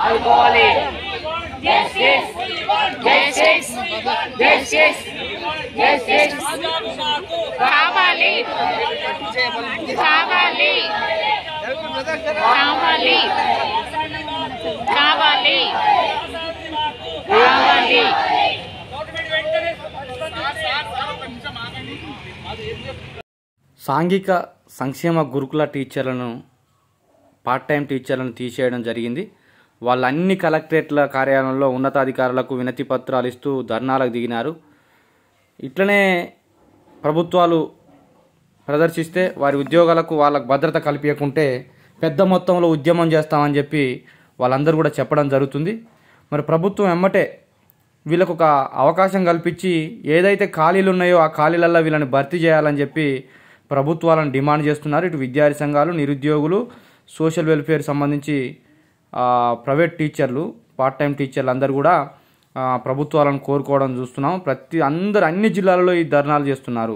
ఆదుకోవాలి. Justice justice justice justice కావాలి కావాలి కావాలి కావాలి కావాలి. సాంఘిక సంక్షేమ గురుకుల టీచర్లను పార్ట్ టైం టీచర్లను తీసేయడం జరిగింది. వాళ్ళ అన్ని కలెక్టరేట్ల కార్యాలయంలో ఉన్నతాధికారులకు వినతి పత్రాలు ఇస్తూ ధర్నాలకు దిగినారు. ఇట్లనే ప్రభుత్వాలు ప్రదర్శిస్తే వారి ఉద్యోగాలకు వాళ్ళకు భద్రత కల్పించకుంటే పెద్ద మొత్తంలో ఉద్యమం చేస్తామని చెప్పి వాళ్ళందరూ కూడా చెప్పడం జరుగుతుంది. మరి ప్రభుత్వం ఎమ్మటే వీళ్ళకు ఒక అవకాశం కల్పించి ఏదైతే ఖాళీలు ఉన్నాయో ఆ ఖాళీలల్లో వీళ్ళని భర్తీ చేయాలని చెప్పి ప్రభుత్వాలను డిమాండ్ చేస్తున్నారు. ఇటు విద్యార్థి సంఘాలు, నిరుద్యోగులు, సోషల్ వెల్ఫేర్ సంబంధించి ప్రైవేట్ టీచర్లు, పార్ట్ టైం టీచర్లు అందరూ కూడా ప్రభుత్వాలను కోరుకోవడం చూస్తున్నాం. అన్ని జిల్లాలలో ఈ ధర్నాలు చేస్తున్నారు.